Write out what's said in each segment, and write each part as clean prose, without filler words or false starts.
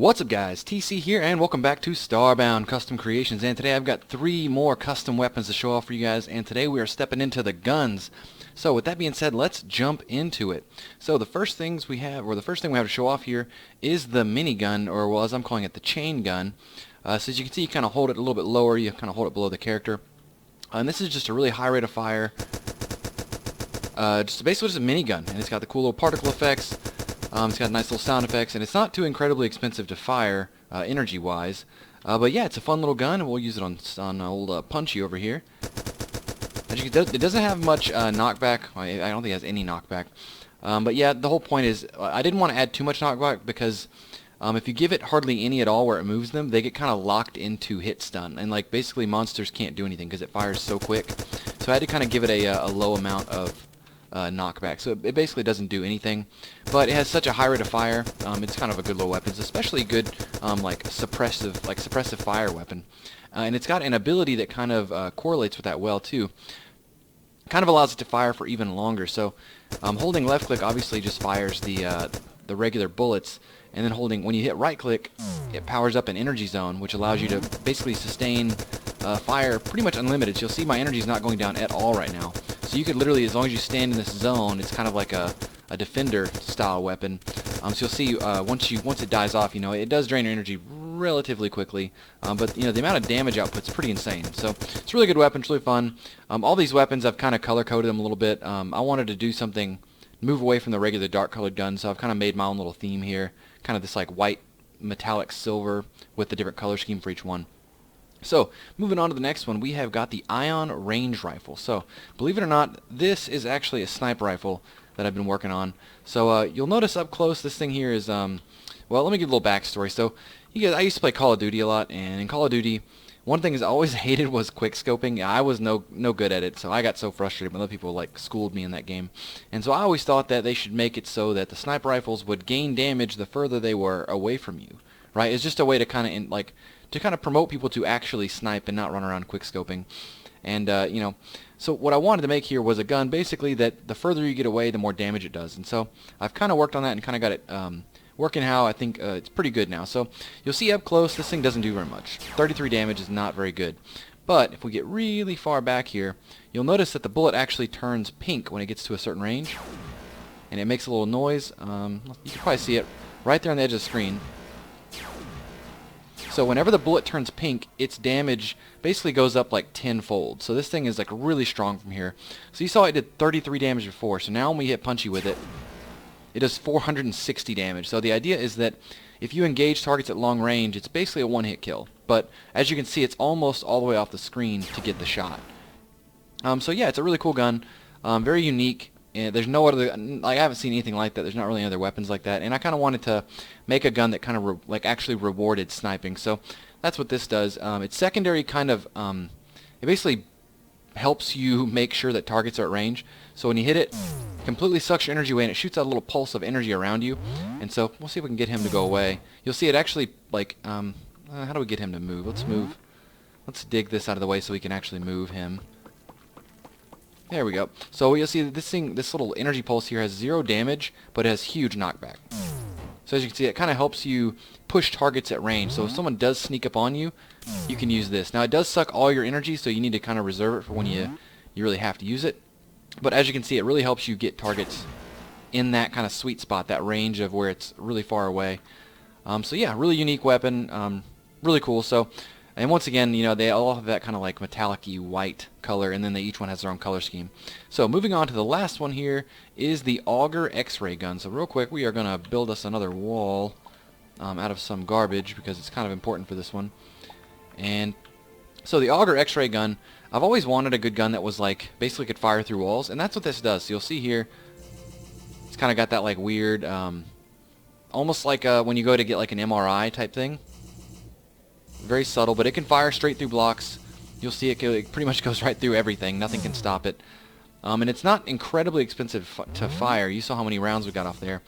What's up guys, TC here and welcome back to Starbound Custom Creations, and today I've got 3 more custom weapons to show off for you guys, and today we are stepping into the guns. So with that being said, let's jump into it. So the first thing we have to show off here is the minigun, or well, as I'm calling it, the chain gun. So as you can see, you kind of hold it a little bit lower, you kind of hold it below the character. And this is just a really high rate of fire. Basically just a minigun, and it's got the cool little particle effects. It's got nice little sound effects, and it's not too incredibly expensive to fire, energy-wise. But yeah, it's a fun little gun, and we'll use it on old Punchy over here. As you can, it doesn't have much knockback. I don't think it has any knockback. But yeah, the whole point is, I didn't want to add too much knockback because if you give it hardly any at all where it moves them, they get kind of locked into hit stun, and like basically monsters can't do anything because it fires so quick. So I had to kind of give it a low amount of knockback, so it basically doesn't do anything, but it has such a high rate of fire. It's kind of a good little weapon. It's especially good like suppressive fire weapon, and it's got an ability that kind of correlates with that well too. Kind of allows it to fire for even longer. So holding left click obviously just fires the regular bullets, and then when you hit right click, it powers up an energy zone, which allows you to basically sustain fire pretty much unlimited. So you'll see my energy is not going down at all right now. So you could literally, as long as you stand in this zone, it's kind of like a defender style weapon. So you'll see once it dies off, it does drain your energy relatively quickly, but the amount of damage output's pretty insane. So it's a really good weapon. It's really fun. All these weapons, I've kind of color coded them a little bit. I wanted to do something, move away from the regular dark colored gun, so I've kind of made my own little theme here, kind of this like white metallic silver with the different color scheme for each one. So, moving on to the next one, we have got the Ion Range Rifle. So, believe it or not, this is actually a sniper rifle that I've been working on. So, you'll notice up close, this thing here is, well, let me give a little backstory. So, I used to play Call of Duty a lot, and in Call of Duty, one thing I always hated was quickscoping. I was no good at it, so I got so frustrated when other people like schooled me in that game. And so I always thought that they should make it so that the sniper rifles would gain damage the further they were away from you. Right? It's just a way to kind of promote people to actually snipe and not run around quickscoping. And so what I wanted to make here was a gun basically that the further you get away, the more damage it does. And so I've kind of worked on that and kind of got it working how I think it's pretty good now. So you'll see up close, this thing doesn't do very much. 33 damage is not very good. But if we get really far back here, you'll notice that the bullet actually turns pink when it gets to a certain range. And it makes a little noise. You can probably see it right there on the edge of the screen. So whenever the bullet turns pink, its damage basically goes up like tenfold. So this thing is like really strong from here. So you saw it did 33 damage before. So now when we hit Punchy with it, it does 460 damage. So the idea is that if you engage targets at long range, it's basically a one-hit kill. But as you can see, it's almost all the way off the screen to get the shot. So yeah, it's a really cool gun, very unique. And there's no other, I haven't seen anything like that. There's not really any other weapons like that. And I kind of wanted to make a gun that kind of actually rewarded sniping. So that's what this does. It's secondary kind of, it basically helps you make sure that targets are at range. So when you hit it, completely sucks your energy away, and it shoots out a little pulse of energy around you. And so we'll see if we can get him to go away. You'll see it actually, like, how do we get him to move? Let's move. Let's dig this out of the way so we can actually move him. There we go. So you'll see that this little energy pulse here has 0 damage, but it has huge knockback. So as you can see, it kind of helps you push targets at range. So if someone does sneak up on you, you can use this. Now it does suck all your energy, so you need to kind of reserve it for when you really have to use it. But as you can see, it really helps you get targets in that kind of sweet spot, that range of where it's really far away. So yeah, really unique weapon, really cool. So. And once again, they all have that kind of like metallic-y white color, and then each one has their own color scheme. So moving on to the last one here is the Auger X-Ray Gun. So real quick, we are going to build us another wall out of some garbage because it's kind of important for this one. And so the Auger X-Ray Gun, I've always wanted a good gun that was like basically could fire through walls, and that's what this does. So you'll see here, it's kind of got that like weird, almost like when you go to get like an MRI type thing. Very subtle, but it can fire straight through blocks. You'll see it pretty much goes right through everything. Nothing can stop it. And it's not incredibly expensive to fire. You saw how many rounds we got off there.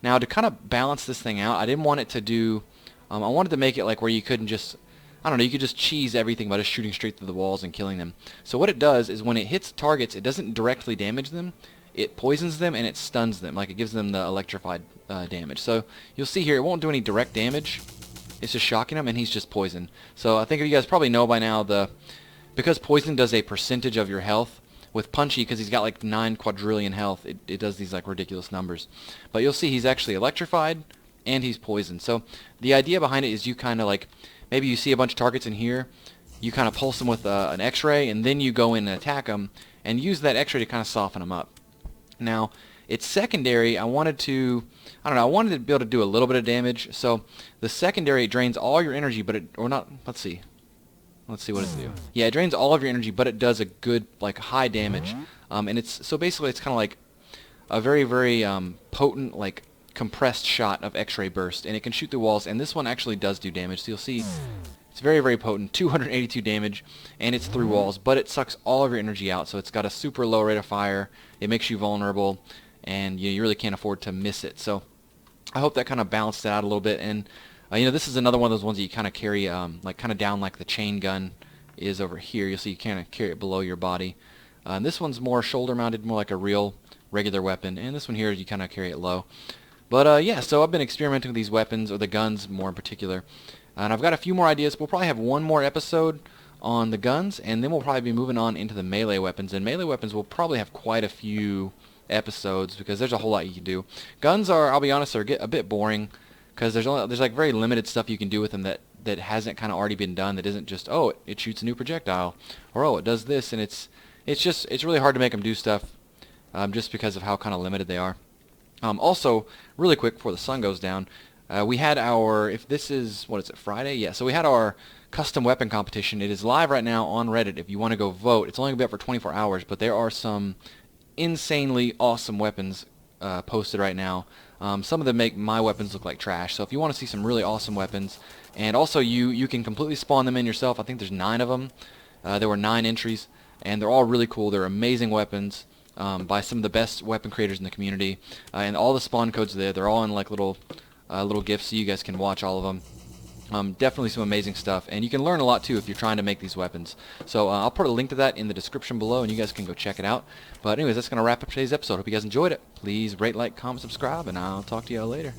Now, to kind of balance this thing out, I didn't want it to do... I wanted to make it like where you couldn't just... I don't know, you could just cheese everything by just shooting straight through the walls and killing them. So what it does is when it hits targets, it doesn't directly damage them. it poisons them and it stuns them, like it gives them the electrified damage. So you'll see here, it won't do any direct damage. It's just shocking him, and he's just poisoned. So I think you guys probably know by now, because poison does a percentage of your health, with Punchy, because he's got like 9 quadrillion health, it does these like ridiculous numbers. But you'll see he's actually electrified, and he's poisoned. So the idea behind it is you kind of like, maybe you see a bunch of targets in here, you kind of pulse them with an X-ray, and then you go in and attack them, and use that X-ray to kind of soften them up. Now, its secondary, I wanted to be able to do a little bit of damage. So the secondary drains all your energy, but let's see what does it do. Yeah, it drains all of your energy, but it does a good, like, high damage. And so basically it's kind of like a very, very potent, like, compressed shot of X-ray burst, and it can shoot through walls, and this one actually does do damage. So you'll see it's very, very potent, 282 damage, and it's through walls, but it sucks all of your energy out. So it's got a super low rate of fire. It makes you vulnerable, and you really can't afford to miss it. So I hope that kind of balanced it out a little bit. And this is another one of those ones that you kind of carry like kind of down like the chain gun is over here. You'll see you kind of carry it below your body. And this one's more shoulder mounted, more like a real regular weapon, and this one here you kind of carry it low. But yeah, so I've been experimenting with these weapons, or the guns more in particular, and I've got a few more ideas. We'll probably have one more episode on the guns, and then we'll probably be moving on into the melee weapons. And melee weapons will probably have quite a few episodes, because there's a whole lot you can do. Guns are, I'll be honest, are a bit boring, because there's like very limited stuff you can do with them that hasn't kind of already been done. That isn't just, oh, it shoots a new projectile, or oh, it does this, and it's really hard to make them do stuff, just because of how kind of limited they are. Also, really quick before the sun goes down, we had our, if this is, what is it, Friday? Yeah, so we had our custom weapon competition. It is live right now on Reddit if you want to go vote. It's only going to be up for 24 hours, but there are some insanely awesome weapons posted right now. Some of them make my weapons look like trash, so if you want to see some really awesome weapons, and also you can completely spawn them in yourself. I think there's 9 of them. There were 9 entries, and they're all really cool. They're amazing weapons by some of the best weapon creators in the community, and all the spawn codes there, they're all in like little gifs, so you guys can watch all of them. Definitely some amazing stuff, and you can learn a lot too if you're trying to make these weapons. So I'll put a link to that in the description below, and you guys can go check it out. But anyways, that's going to wrap up today's episode. Hope you guys enjoyed it. Please rate, like, comment, subscribe, and I'll talk to y'all later.